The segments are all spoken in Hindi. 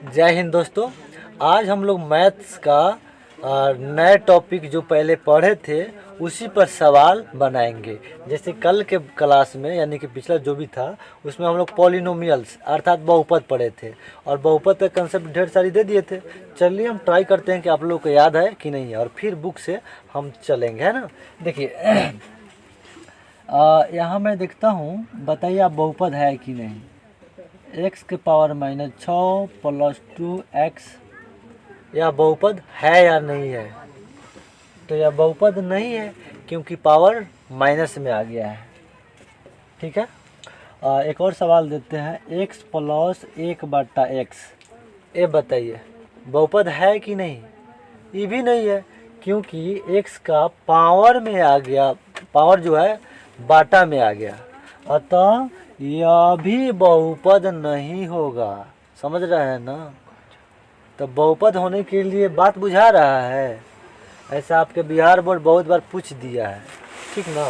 जय हिंद दोस्तों। आज हम लोग मैथ्स का नए टॉपिक जो पहले पढ़े थे उसी पर सवाल बनाएंगे। जैसे कल के क्लास में यानी कि पिछला जो भी था उसमें हम लोग पॉलिनोमियल्स अर्थात बहुपद पढ़े थे और बहुपद का कंसेप्ट ढेर सारी दे दिए थे। चलिए हम ट्राई करते हैं कि आप लोगों को याद है कि नहीं है और फिर बुक से हम चलेंगे, है ना। देखिए यहाँ मैं देखता हूँ, बताइए आप बहुपद है कि नहीं। x के पावर -6 प्लस 2x यह बहुपद है या नहीं है? तो यह बहुपद नहीं है क्योंकि पावर माइनस में आ गया है। ठीक है। एक और सवाल देते हैं, x प्लस 1/x ये बताइए बहुपद है कि नहीं? ये भी नहीं है क्योंकि x का पावर में आ गया, पावर जो है बाटा में आ गया, अतः यह भी बहुपद नहीं होगा। समझ रहे हैं ना। तो बहुपद होने के लिए बात बुझा रहा है। ऐसा आपके बिहार बोर्ड बहुत बार पूछ दिया है, ठीक ना।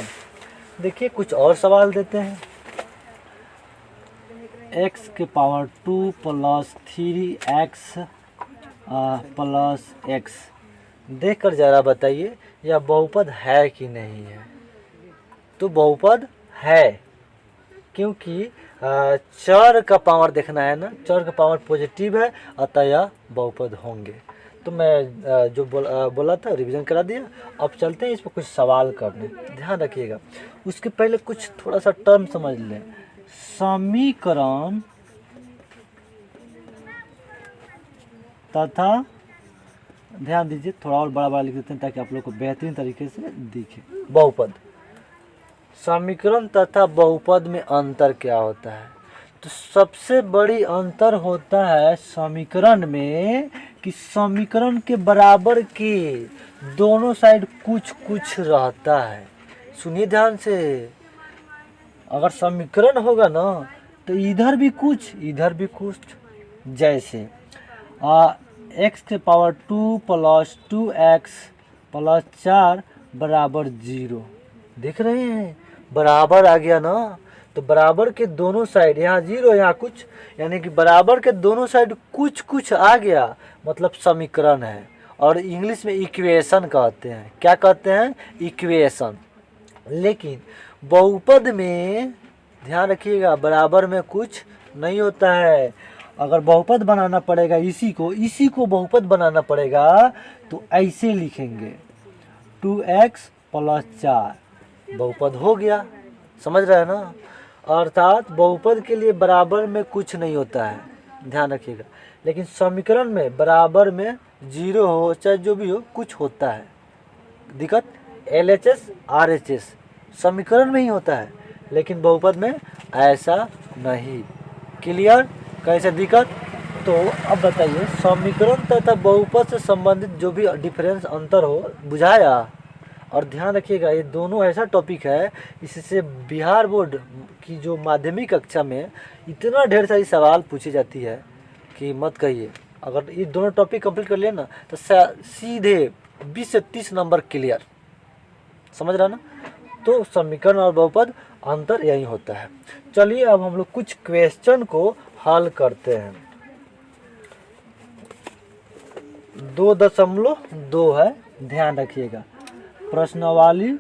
देखिए कुछ और सवाल देते हैं। x के power 2 plus 3x plus x देखकर ज़रा बताइए यह बहुपद है कि नहीं है। तो बहुपद है क्योंकि चर का पावर देखना है ना, चर का पावर पॉजिटिव है अतः यह बहुपद होंगे। तो मैं जो बोला था रिवीजन करा दिया। अब चलते हैं इस पर कुछ सवाल करने, ध्यान रखिएगा। उसके पहले कुछ थोड़ा सा टर्म समझ लें। समीकरण तथा, ध्यान दीजिए थोड़ा और बड़ा बड़ा लिख देते हैं ताकि आप लोग को बेहतरीन तरीके से दिखे। बहुपद, समीकरण तथा बहुपद में अंतर क्या होता है? तो सबसे बड़ी अंतर होता है समीकरण में कि समीकरण के बराबर के दोनों साइड कुछ कुछ रहता है। सुनिए ध्यान से, अगर समीकरण होगा ना तो इधर भी कुछ इधर भी कुछ। जैसे x के पावर 2 प्लस 2x प्लस 4 बराबर 0, देख रहे हैं बराबर आ गया ना। तो बराबर के दोनों साइड, यहाँ 0 यहाँ कुछ, यानी कि बराबर के दोनों साइड कुछ कुछ आ गया मतलब समीकरण है। और इंग्लिश में इक्वेशन कहते हैं। क्या कहते हैं? इक्वेशन। लेकिन बहुपद में ध्यान रखिएगा बराबर में कुछ नहीं होता है। अगर बहुपद बनाना पड़ेगा इसी को बहुपद बनाना पड़ेगा तो ऐसे लिखेंगे 2x प्लस 4 बहुपद हो गया। समझ रहे हैं ना। अर्थात बहुपद के लिए बराबर में कुछ नहीं होता है, ध्यान रखिएगा। लेकिन समीकरण में बराबर में 0 हो चाहे जो भी हो कुछ होता है। दिक्कत LHS RHS समीकरण में ही होता है लेकिन बहुपद में ऐसा नहीं। क्लियर? कैसे दिक्कत? तो अब बताइए समीकरण तथा बहुपद से संबंधित जो भी डिफरेंस अंतर हो बुझाया। और ध्यान रखिएगा ये दोनों ऐसा टॉपिक है, इससे बिहार बोर्ड की जो माध्यमिक कक्षा में इतना ढेर सारी सवाल पूछी जाती है कि मत कहिए। अगर ये दोनों टॉपिक कंप्लीट कर लिए ना तो सीधे 20 से 30 नंबर क्लियर। समझ रहा ना। तो समीकरण और बहुपद अंतर यही होता है। चलिए अब हम लोग कुछ क्वेश्चन को हल करते हैं। 2.2 है, ध्यान रखिएगा। प्रश्नावली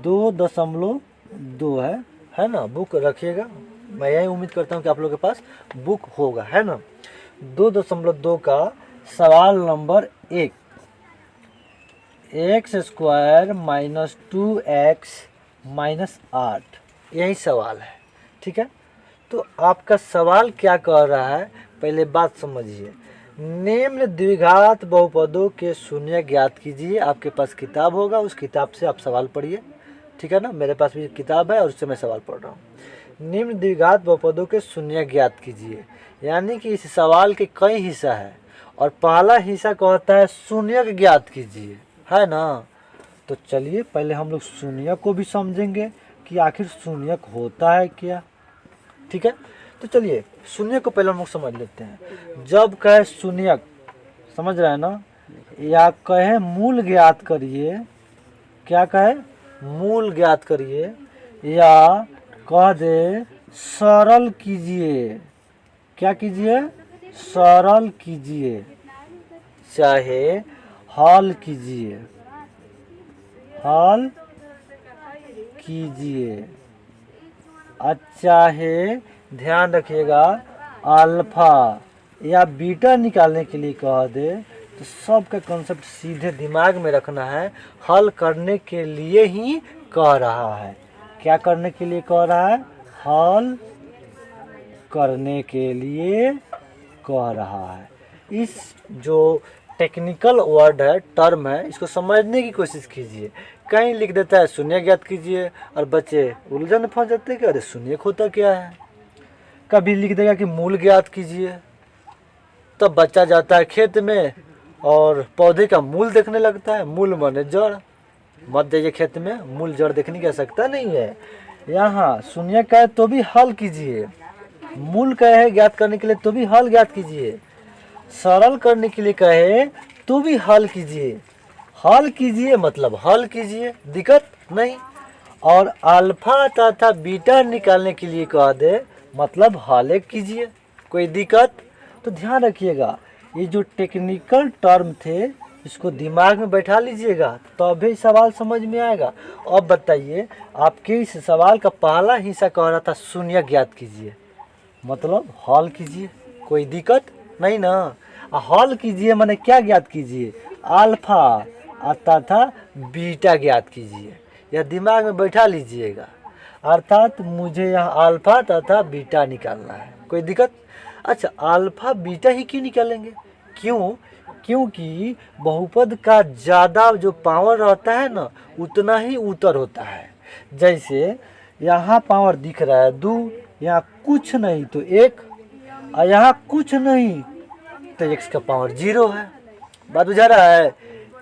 2.2 है ना। बुक रखिएगा, मैं यही उम्मीद करता हूँ कि आप लोगों के पास बुक होगा, है ना। 2.2 का सवाल number 1, x² minus 2x minus 8 यही सवाल है। ठीक है। तो आपका सवाल क्या कह रहा है पहले बात समझिए। निम्न द्विघात बहुपदों के शून्य ज्ञात कीजिए। आपके पास किताब होगा, उस किताब से आप सवाल पढ़िए। ठीक है ना। मेरे पास भी किताब है और उससे मैं सवाल पढ़ रहा हूँ। निम्न द्विघात बहुपदों के शून्य ज्ञात कीजिए, यानी कि इस सवाल के कई हिस्सा है और पहला हिस्सा कहता है शून्य ज्ञात कीजिए, है ना। तो चलिए पहले हम लोग शून्य को भी समझेंगे कि आखिर शून्य होता है क्या। ठीक है। तो चलिए शून्य को पहले हम लोग समझ लेते हैं। जब कहे शून्य, समझ रहे हैं ना, या कहे मूल ज्ञात करिए, क्या कहे? मूल ज्ञात करिए, या कह दे सरल कीजिए। क्या कीजिए? सरल कीजिए चाहे हल कीजिए, हल कीजिए। चाहे ध्यान रखिएगा अल्फा या बीटा निकालने के लिए कह दे तो सबका कॉन्सेप्ट सीधे दिमाग में रखना है। हल करने के लिए ही कह रहा है। क्या करने के लिए कह रहा है? हल करने के लिए कह रहा है। इस जो टेक्निकल वर्ड है, टर्म है, इसको समझने की कोशिश कीजिए। कहीं लिख देता है शून्य ज्ञात कीजिए और बच्चे उलझन में फंस जाते हैं कि अरे शून्य होता क्या है। कभी लिख देगा कि मूल ज्ञात कीजिए, तब बच्चा जाता है खेत में और पौधे का मूल देखने लगता है। मूल माने जड़। मत जाइए खेत में, मूल जड़ देखने की आवश्यकता नहीं है। यहाँ शून्य का है तो भी हल कीजिए, मूल का है ज्ञात करने के लिए तो भी हल ज्ञात कीजिए, सरल करने के लिए कहे तो भी हल कीजिए। हल कीजिए मतलब हल कीजिए, दिक्कत नहीं। और अल्फा तथा बीटा निकालने के लिए कह दे मतलब हल कीजिए, कोई दिक्कत। तो ध्यान रखिएगा ये जो टेक्निकल टर्म थे इसको दिमाग में बैठा लीजिएगा तभी सवाल समझ में आएगा। अब बताइए, आपके इस सवाल का पहला हिस्सा कह रहा था शून्य ज्ञात कीजिए, मतलब हल कीजिए, कोई दिक्कत नहीं ना। हल कीजिए माने क्या ज्ञात कीजिए? अल्फा तथा बीटा ज्ञात कीजिए। यह दिमाग में बैठा लीजिएगा। अर्थात मुझे यहाँ अल्फा तथा बीटा निकालना है, कोई दिक्कत। अच्छा, अल्फा बीटा ही क्यों निकालेंगे? क्यों? क्योंकि बहुपद का ज़्यादा जो पावर रहता है ना उतना ही उत्तर होता है। जैसे यहाँ पावर दिख रहा है 2, यहाँ कुछ नहीं तो 1, और यहाँ कुछ नहीं तो x का पावर 0 है। बात बुझा रहा है?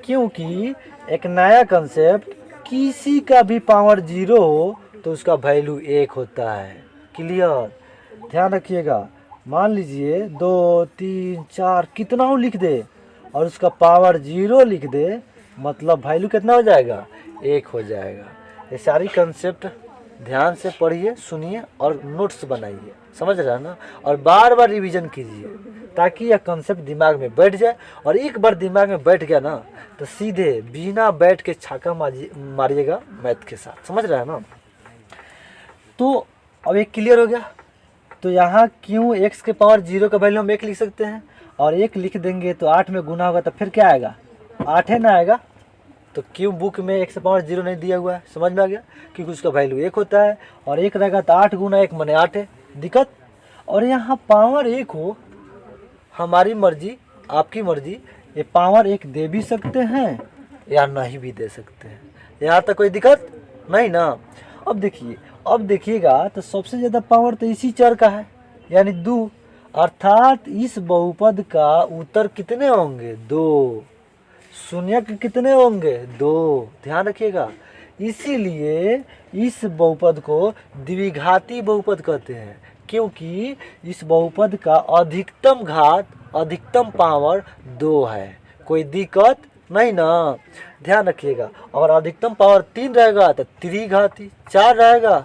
क्योंकि एक नया कंसेप्ट, किसी का भी पावर 0 हो तो उसका वैल्यू 1 होता है। क्लियर? ध्यान रखिएगा। मान लीजिए 2, 3, 4 कितना हो लिख दे और उसका पावर 0 लिख दे, मतलब वैल्यू कितना हो जाएगा? 1 हो जाएगा। ये सारी कंसेप्ट ध्यान से पढ़िए, सुनिए और नोट्स बनाइए, समझ रहे हैं ना। और बार बार रिवीजन कीजिए ताकि यह कंसेप्ट दिमाग में बैठ जाए। और एक बार दिमाग में बैठ गया ना तो सीधे बिना बैठ के छक्का मारिएगा मैथ के साथ, समझ रहे हैं ना। तो अब एक क्लियर हो गया। तो यहाँ क्यों x के पावर 0 का वैल्यू हम 1 लिख सकते हैं, और 1 लिख देंगे तो 8 में गुना होगा तो फिर क्या आएगा? 8 है ना आएगा। तो क्यों बुक में x के पावर 0 नहीं दिया हुआ है? समझ में आ गया, क्योंकि उसका वैल्यू 1 होता है और 1 रहेगा तो 8 गुना 1 माने 8 है, दिक्कत। और यहाँ पावर 1 हो, हमारी मर्जी आपकी मर्जी, ये पावर 1 दे भी सकते हैं या नहीं भी दे सकते हैं। यहाँ तक कोई दिक्कत नहीं ना। अब देखिएगा तो सबसे ज़्यादा पावर तो इसी चर का है, यानी 2। अर्थात इस बहुपद का उत्तर कितने होंगे? 2। शून्य के कितने होंगे? 2। ध्यान रखिएगा। इसीलिए इस बहुपद को द्विघाती बहुपद कहते हैं, क्योंकि इस बहुपद का अधिकतम घात, अधिकतम पावर 2 है। कोई दिक्कत नहीं ना। ध्यान रखिएगा। अगर अधिकतम पावर 3 रहेगा तो त्रिघाती, 4 रहेगा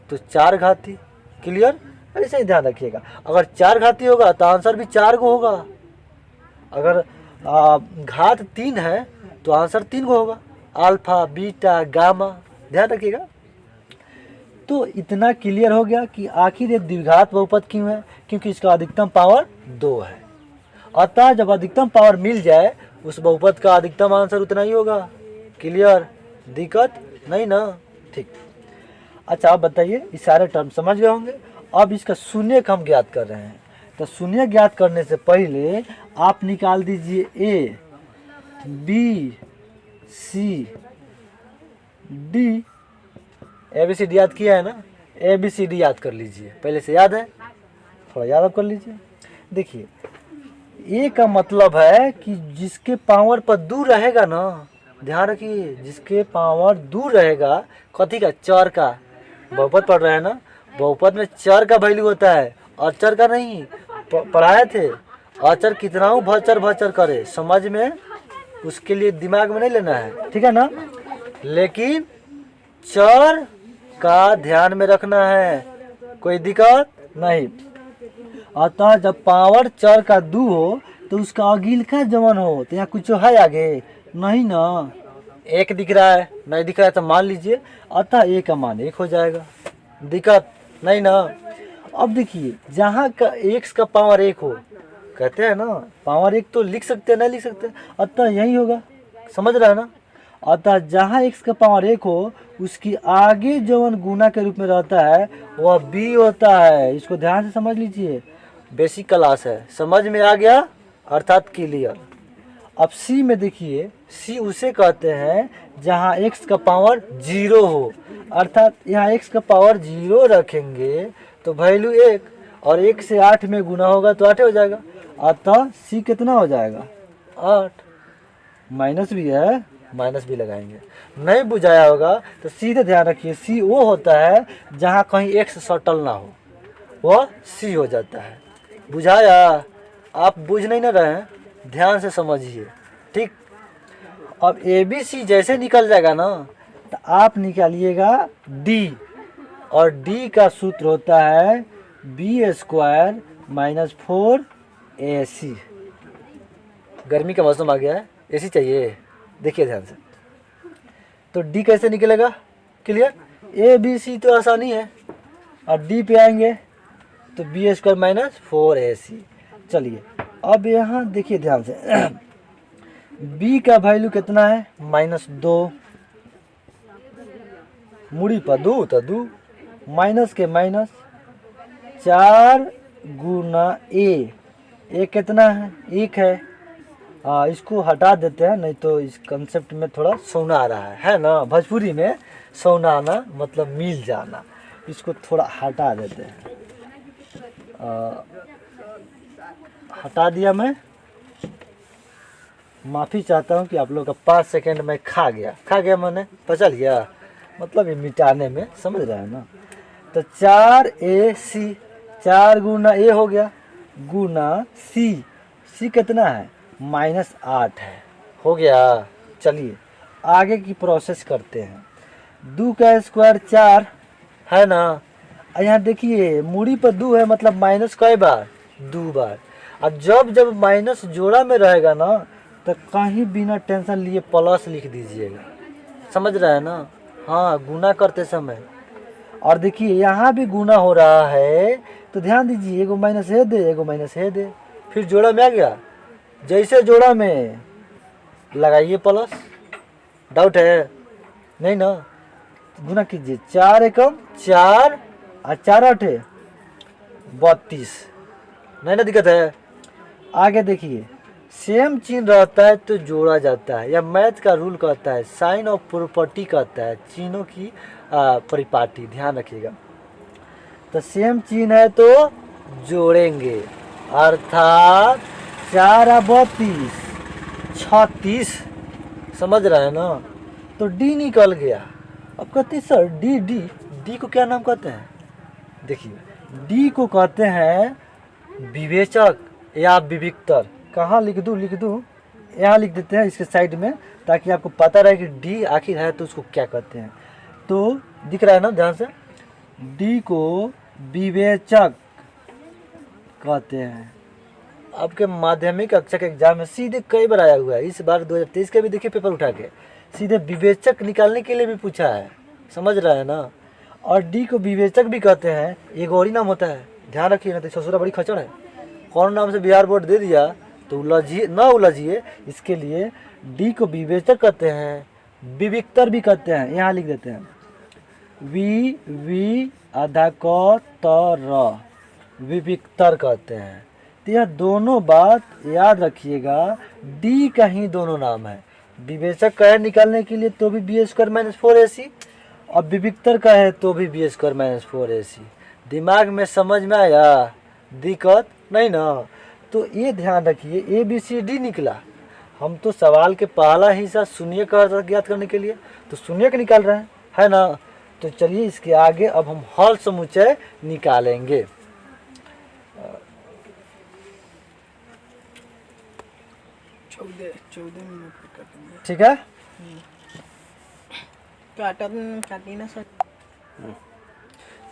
तो 4 घाती। क्लियर? ऐसे ही ध्यान रखिएगा। अगर 4 घाती होगा तो आंसर भी 4 को होगा। अगर घात 3 है तो आंसर 3 को होगा। अल्फा, बीटा, गामा, ध्यान रखिएगा। तो इतना क्लियर हो गया कि आखिर ये द्विघात बहुपद क्यों है, क्योंकि इसका अधिकतम पावर 2 है। अतः जब अधिकतम पावर मिल जाए उस बहुपद का अधिकतम आंसर उतना ही होगा। क्लियर? दिक्कत नहीं ना। ठीक। अच्छा, आप बताइए, इस सारे टर्म समझ गए होंगे। अब इसका शून्य का हम ज्ञात कर रहे हैं। तो शून्य ज्ञात करने से पहले आप निकाल दीजिए A, B, C, D। ABCD याद किया है ना? ABCD याद कर लीजिए, पहले से याद है, थोड़ा याद कर लीजिए। देखिए, A का मतलब है कि जिसके पावर पर दूर रहेगा ना, ध्यान रखिए, जिसके पावर दूर रहेगा, कथी का? चर का। बहुपद पढ़ रहे हैं ना, बहुपद में चर का वैल्यू होता है, अचर का नहीं। पढ़ाए थे, अचर कितना हो भचर भचर करे, समझ में, उसके लिए दिमाग में नहीं लेना है, ठीक है ना। लेकिन चर का ध्यान में रखना है, कोई दिक्कत नहीं। अतः जब पावर चर का 2 हो तो उसका अगिल का जवन हो, तो यहाँ कुछ है आगे नहीं ना, एक दिख रहा है, नहीं दिख रहा है तो मान लीजिए, अतः ए का मान 1 हो जाएगा, दिक्कत नहीं ना। अब देखिए जहाँ का x का पावर 1 हो, कहते हैं ना पावर 1 तो लिख सकते हैं, नहीं लिख सकते, अतः यही होगा, समझ रहा है ना। अतः जहाँ x का पावर 1 हो उसकी आगे जवन गुना के रूप में रहता है वह b होता है। इसको ध्यान से समझ लीजिए, बेसिक क्लास है, समझ में आ गया, अर्थात क्लियर। अब c में देखिए, c उसे कहते हैं जहाँ x का पावर 0 हो, अर्थात यहाँ x का पावर 0 रखेंगे तो वैल्यू 1, और 1 से 8 में गुना होगा तो 8 हो जाएगा, अतः c कितना हो जाएगा 8। माइनस भी है, माइनस भी लगाएंगे, नहीं बुझाया होगा तो सीधे ध्यान रखिए, c वो होता है जहाँ कहीं x सटल ना हो, वह c हो जाता है। बुझाया? आप बुझ नहीं ना रहे हैं, ध्यान से समझिए, ठीक। अब ABC जैसे निकल जाएगा ना तो आप निकालिएगा D, और D का सूत्र होता है B² - 4AC। गर्मी का मौसम आ गया है, AC चाहिए, देखिए ध्यान से। तो D कैसे निकलेगा, क्लियर। ABC तो आसानी है, और D पे आएंगे तो B² - 4AC। चलिए अब यहाँ देखिए ध्यान से, B का वैल्यू कितना है -2, मुड़ी पर 2 तो 2, माइनस के माइनस 4 गुना A कितना है 1 है। इसको हटा देते हैं, नहीं तो इस कंसेप्ट में थोड़ा सोना आ रहा है ना, भोजपुरी में सोना आना मतलब मिल जाना, इसको थोड़ा हटा देते हैं। हटा दिया मैं, माफ़ी चाहता हूँ कि आप लोग का 5 सेकंड में खा गया मैंने, पचा लिया, मतलब ये मिटाने में, समझ रहे हैं ना। तो 4AC, 4 गुना A हो गया, गुना C कितना है -8 है, हो गया। चलिए आगे की प्रोसेस करते हैं। 2 का स्क्वायर 4 है ना, यहाँ देखिए मुड़ी पर 2 है, मतलब माइनस कई बार 2 बार। और जब माइनस जोड़ा में रहेगा ना तो कहीं बिना टेंशन लिए प्लस लिख दीजिएगा, समझ रहे हैं ना। हाँ, गुना करते समय। और देखिए यहाँ भी गुना हो रहा है तो ध्यान दीजिए, एगो माइनस है दे, एगो माइनस है दे, फिर जोड़ा में आ गया, जैसे जोड़ा में लगाइए प्लस। डाउट है नहीं ना, गुना कीजिए, 4 एकम 4 और 4 8 32, नहीं ना दिक्कत है। आगे देखिए, सेम चिन्ह रहता है तो जोड़ा जाता है, या मैथ का रूल कहता है, साइन ऑफ प्रॉपर्टी कहता है, चिन्हों की परिपाटी, ध्यान रखिएगा। तो सेम चिन्ह है तो जोड़ेंगे, अर्थात 4 और 32 36, समझ रहे हैं ना। तो D निकल गया। अब कहते हैं सर D को क्या नाम कहते हैं, देखिए D को कहते हैं विवेचक या विविक्तर। कहाँ लिख दूँ, यहाँ लिख देते हैं इसके साइड में, ताकि आपको पता रहे कि D आखिर है तो उसको क्या कहते हैं। तो दिख रहा है ना ध्यान से, D को विवेचक कहते हैं। आपके माध्यमिक कक्षा के एग्जाम में सीधे कई बार आया हुआ है, इस बार 2023 के भी देखिए पेपर उठा के सीधे विवेचक निकालने के लिए भी पूछा है, समझ रहा है ना। और D को विवेचक भी कहते हैं, एक और ही नाम होता है, ध्यान रखिए ना, तो ससुरा बड़ी खचड़ है, कौन नाम से बिहार बोर्ड दे दिया तो उलझिए। इसके लिए D को विवेचक कहते हैं, विविक्तर भी कहते हैं, यहाँ लिख देते हैं विविक्तर कहते हैं। तो यह दोनों बात याद रखिएगा, D का ही दोनों नाम है। विवेचक का है निकालने के लिए तो भी B² - 4AC, और विविक्तर का है तो भी B² - 4AC। दिमाग में समझ में आया, दिक्कत नहीं ना। तो ये ध्यान रखिए, ABCD निकला, हम तो सवाल के पहला हिस्सा शून्य का ज्ञात करने के लिए तो शून्य का निकाल रहे हैं, है ना। तो चलिए इसके आगे अब हम हल समुच्चय निकालेंगे। ठीक है,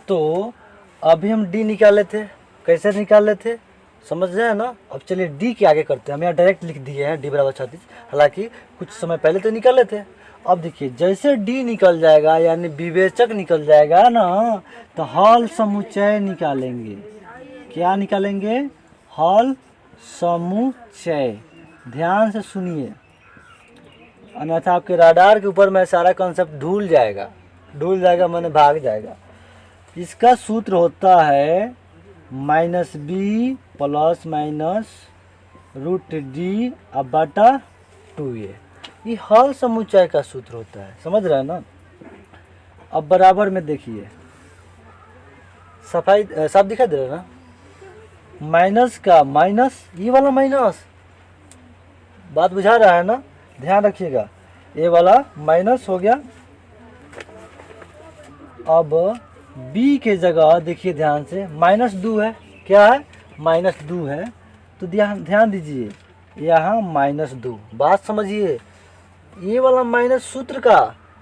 तो अभी हम D निकाले थे, कैसे निकाल लेते, समझ रहे हैं ना। अब चलिए डी के आगे करते हैं। हम यहाँ डायरेक्ट लिख दिए हैं डी बराबर 36, हालांकि कुछ समय पहले तो निकाले थे। अब देखिए जैसे डी निकल जाएगा यानी विवेचक निकल जाएगा ना, तो हल समुच्चय निकालेंगे। क्या निकालेंगे, हल समुच्चय। ध्यान से सुनिए, अन्यथा आपके राडार के ऊपर में सारा कॉन्सेप्ट ढूल जाएगा मैंने भाग जाएगा। इसका सूत्र होता है -b प्लस माइनस √d अब बटा 2a। ये हल समुच्चय का सूत्र होता है, समझ रहे हैं ना। अब बराबर में देखिए, सफाई साफ दिखाई दे रहा है ना। माइनस का माइनस, ये वाला माइनस, बात बुझा रहा है ना, ध्यान रखिएगा। ये वाला माइनस हो गया। अब b के जगह देखिए ध्यान से, -2 है। क्या है, -2 है। तो ध्यान दीजिए, यहाँ -2, बात समझिए। ये वाला माइनस सूत्र का,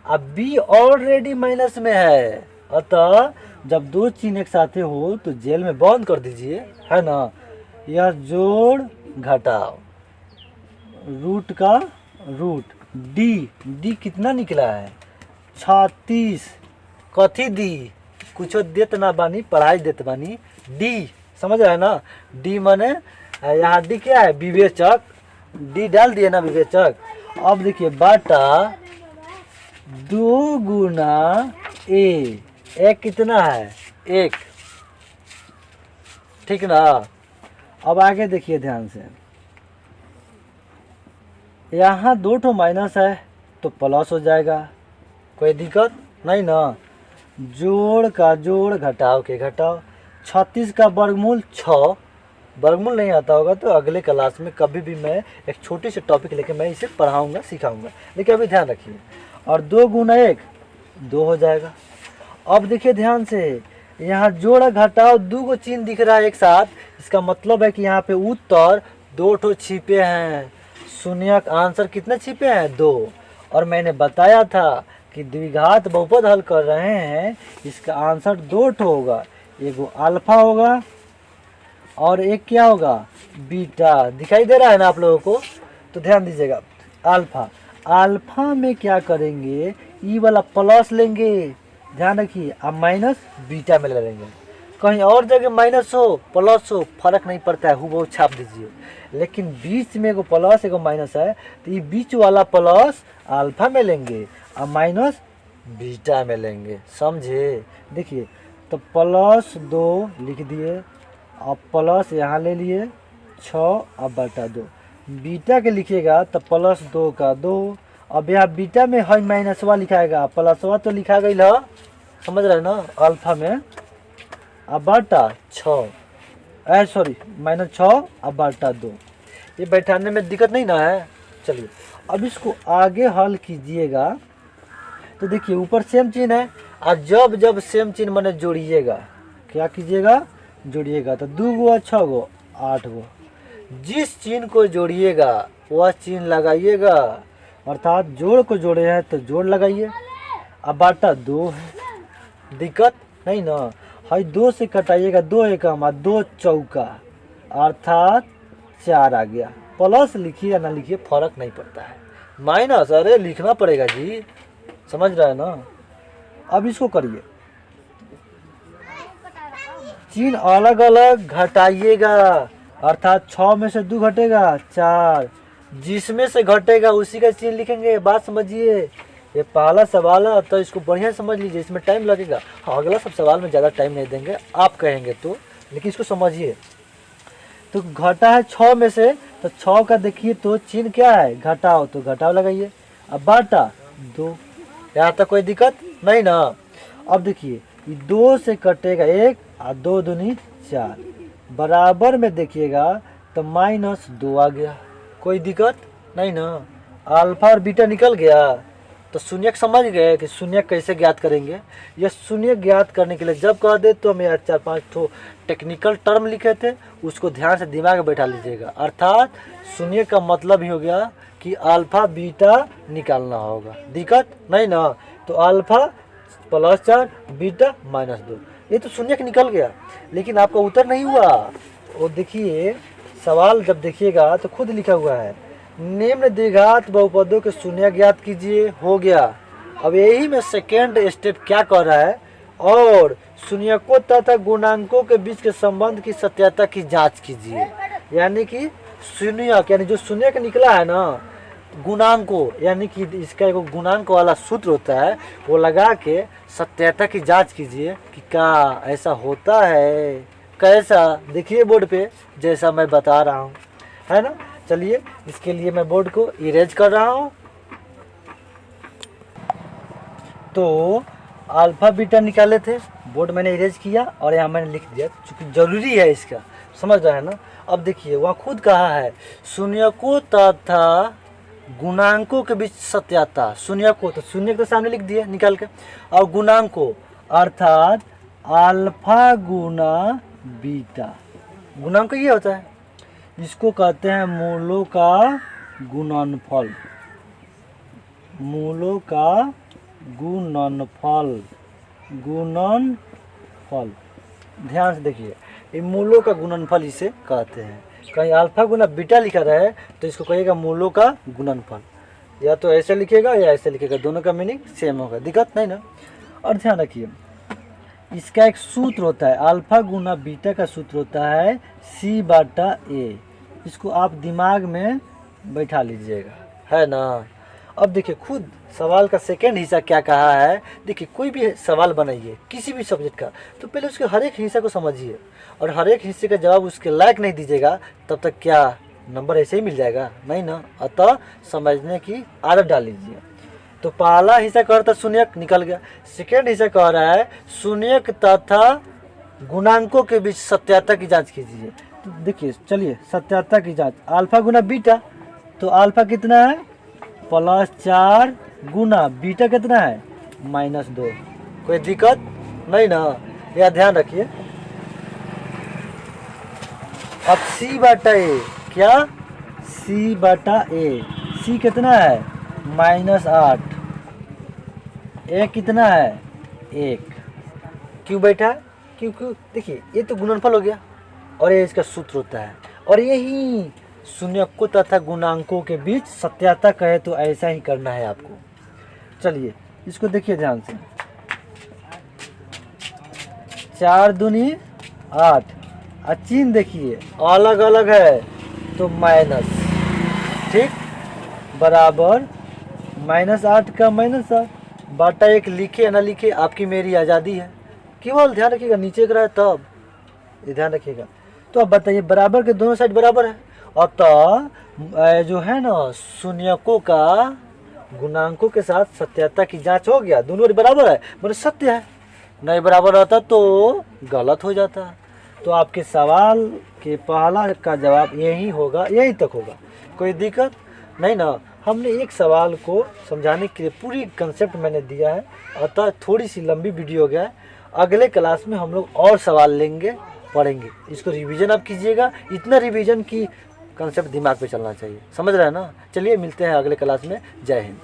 अब b ऑलरेडी माइनस में है, अतः जब दो चिन्ह एक साथ हो तो जेल में बंद कर दीजिए, है ना। यह जोड़ घटाओ, रूट का रूट, डी कितना निकला है, 36। कथी दी, कुछ देत ना बानी, पढ़ाई देत बानी। डी समझ रहे हैं ना, डी माने यहाँ डी क्या है, विवेचक। डी डाल दिए ना विवेचक। अब देखिए बाटा 2 गुना ए कितना है, 1, ठीक ना। अब आगे देखिए ध्यान से, यहाँ 2 ठो माइनस है तो प्लस हो जाएगा, कोई दिक्कत नहीं ना। जोड़ का जोड़, घटाव के घटाव। 36 का वर्गमूल 6, वर्गमूल नहीं आता होगा तो अगले क्लास में कभी भी मैं एक छोटी सी टॉपिक लेके मैं इसे पढ़ाऊंगा, सिखाऊंगा, लेकिन अभी ध्यान रखिए। और 2 गुना 1 2 हो जाएगा। अब देखिए ध्यान से, यहाँ जोड़ घटाव 2 को चिन्ह दिख रहा है एक साथ, इसका मतलब है कि यहाँ पे उत्तर 2 ठो छिपे हैं। शून्य आंसर कितने छिपे हैं, 2। और मैंने बताया था कि द्विघात बहुपद हल कर रहे हैं, इसका आंसर 2 ठो होगा। एगो अल्फा होगा और एक क्या होगा, बीटा। दिखाई दे रहा है ना आप लोगों को, तो ध्यान दीजिएगा। अल्फा में क्या करेंगे, ई वाला प्लस लेंगे, ध्यान रखिए, अब माइनस बीटा में ले लेंगे। कहीं और जगह माइनस हो प्लस हो फर्क नहीं पड़ता है, वो छाप दीजिए। लेकिन बीच में एगो प्लस एगो माइनस है, तो ये बीच वाला प्लस अल्फा में लेंगे और माइनस बीटा में लेंगे, समझे। देखिए तो +2 लिख दिए, अब प्लस यहाँ ले लिए 6 अब बटा 2। बीटा के लिखिएगा तो +2 का 2। अब यहाँ बीटा में है माइनसवा लिखाएगा, प्लसवा तो लिखा गई है, समझ रहे ना, अल्फा में। अब बटा 6, सॉरी -6 अब बटा 2। ये बैठाने में दिक्कत नहीं ना है। चलिए अब इसको आगे हल कीजिएगा तो देखिए ऊपर सेम चिन्ह है, और जब जब सेम चिन्ह मैंने जोड़िएगा, क्या कीजिएगा, जोड़िएगा तो 2 गो 6 गो 8 गो। जिस चिन्ह को जोड़िएगा वह चिन्ह लगाइएगा, अर्थात जोड़ को जोड़े हैं तो जोड़ लगाइए। अब बाटा 2 है, दिक्कत नहीं ना। हाई 2 से कटाइएगा, 2 एकम 2 चौका, अर्थात 4 आ गया। प्लस लिखिए या ना लिखिए फर्क नहीं पड़ता है, माइनस अरे लिखना पड़ेगा जी, समझ रहे हैं ना। अब इसको करिए, चिन्ह अलग अलग घटाइएगा, अर्थात 6 में से 2 घटेगा 4, जिसमें से घटेगा उसी का चिन्ह लिखेंगे। बात समझिए, ये पहला सवाल है तो इसको बढ़िया समझ लीजिए, इसमें टाइम लगेगा। हाँ अगला सब सवाल में ज़्यादा टाइम नहीं देंगे, आप कहेंगे तो, लेकिन इसको समझिए। तो घटा है 6 में से, तो 6 का देखिए तो चिन्ह क्या है, घटाओ, तो घटाओ लगाइए। अब बाटा 2, यहाँ तक कोई दिक्कत नहीं ना। अब देखिए 2 से कटेगा 1 और 2 दूनी 4, बराबर में देखिएगा तो -2 आ गया, कोई दिक्कत नहीं ना। अल्फा और बीटा निकल गया, तो शून्य समझ गए कि शून्य कैसे ज्ञात करेंगे। यह शून्य ज्ञात करने के लिए जब कह दे तो हम यहाँ 4-5 ठो टेक्निकल टर्म लिखे थे, उसको ध्यान से दिमाग में बैठा लीजिएगा। अर्थात शून्य का मतलब ही हो गया कि अल्फा बीटा निकालना होगा, दिक्कत नहीं ना। तो अल्फा +4 बीटा -2, ये तो शून्यक निकल गया, लेकिन आपका उत्तर नहीं हुआ। वो देखिए सवाल जब देखिएगा तो खुद लिखा हुआ है निम्न द्विघात बहुपदों के शून्य ज्ञात कीजिए, हो गया। अब यही में सेकेंड स्टेप क्या कर रहा है, और शून्यकों तथा गुणांकों के बीच के संबंध की सत्यता की जांच कीजिए। यानी कि शून्यक यानी जो शून्यक निकला है ना, गुणांकों यानी कि इसका एक गुणांक वाला सूत्र होता है, वो लगा के सत्यता की जांच कीजिए कि क्या ऐसा होता है। कैसा, देखिए बोर्ड पे जैसा मैं बता रहा हूँ, है ना। चलिए इसके लिए मैं बोर्ड को इरेज कर रहा हूँ। तो अल्फा बीटा निकाले थे, बोर्ड मैंने इरेज किया और यहाँ मैंने लिख दिया, चूँकि जरूरी है इसका, समझ रहे हैं ना। अब देखिए वहाँ खुद कहा है शून्यकों तथा गुणांकों के बीच सत्यता। शून्यकों तो शून्य के सामने लिख दिए निकाल के, और गुणांकों अर्थात अल्फा गुना बीटा। गुणांक ये होता है, इसको कहते हैं मूलों का गुणनफल। मूलों का गुणनफल, गुणनफल ध्यान से देखिए, ये मूलों का गुणनफल इसे कहते हैं। कहीं अल्फा गुना बीटा लिखा रहे तो इसको कहिएगा मूलों का गुणनफल, या तो ऐसे लिखेगा या ऐसे लिखेगा, दोनों का मीनिंग सेम होगा, दिक्कत नहीं ना। और ध्यान रखिए इसका एक सूत्र होता है, अल्फा गुना बीटा का सूत्र होता है सी बाटा ए। इसको आप दिमाग में बैठा लीजिएगा, है ना। अब देखिए खुद सवाल का सेकेंड हिस्सा क्या कहा है। देखिए कोई भी सवाल बनाइए किसी भी सब्जेक्ट का, तो पहले उसके हर एक हिस्से को समझिए, और हर एक हिस्से का जवाब उसके लायक नहीं दीजिएगा, तब तक क्या नंबर ऐसे ही मिल जाएगा, नहीं ना। अतः समझने की आदत डाल लीजिए। तो पहला हिस्सा कह रहा था शून्यक, निकल गया। सेकेंड हिस्सा कह रहा है शून्यक तथा गुणांकों के बीच सत्यता की जांच कीजिए। तो देखिए चलिए सत्यता की जांच, अल्फा गुना बीटा, तो अल्फा कितना है +4 गुना बीटा कितना है -2। कोई दिक्कत नहीं ना, यह ध्यान रखिए। अब सी बाटा ए, क्या सी बाटा ए, सी कितना है -8, ए कितना है 1। क्यों बैठा, क्योंकि देखिए ये तो गुणनफल हो गया और ये इसका सूत्र होता है, और यही शून्यकों तथा गुणांकों के बीच सत्यता कहे तो ऐसा ही करना है आपको। चलिए इसको देखिए ध्यान से, 4 दूनी 8, और चिन्ह देखिए अलग अलग है तो माइनस, ठीक, बराबर -8 का -8 बाटा 1, लिखे ना लिखे आपकी मेरी आज़ादी है। केवल ध्यान रखिएगा नीचे का रहा है तब, ये ध्यान रखिएगा। तो अब बताइए बराबर के दोनों साइड बराबर है, अतः जो है ना शून्यकों का गुणांकों के साथ सत्यता की जांच हो गया, दोनों बराबर है मतलब सत्य है। नहीं बराबर रहता तो गलत हो जाता। तो आपके सवाल के पहला का जवाब यही होगा, यही तक होगा, कोई दिक्कत नहीं ना। हमने एक सवाल को समझाने के लिए पूरी कंसेप्ट मैंने दिया है, अतः थोड़ी सी लंबी वीडियो हो गया है। अगले क्लास में हम लोग और सवाल लेंगे, पढ़ेंगे, इसको रिवीजन आप कीजिएगा। इतना रिवीजन की कंसेप्ट दिमाग पे चलना चाहिए, समझ रहे हैं ना। चलिए मिलते हैं अगले क्लास में, जय हिंद।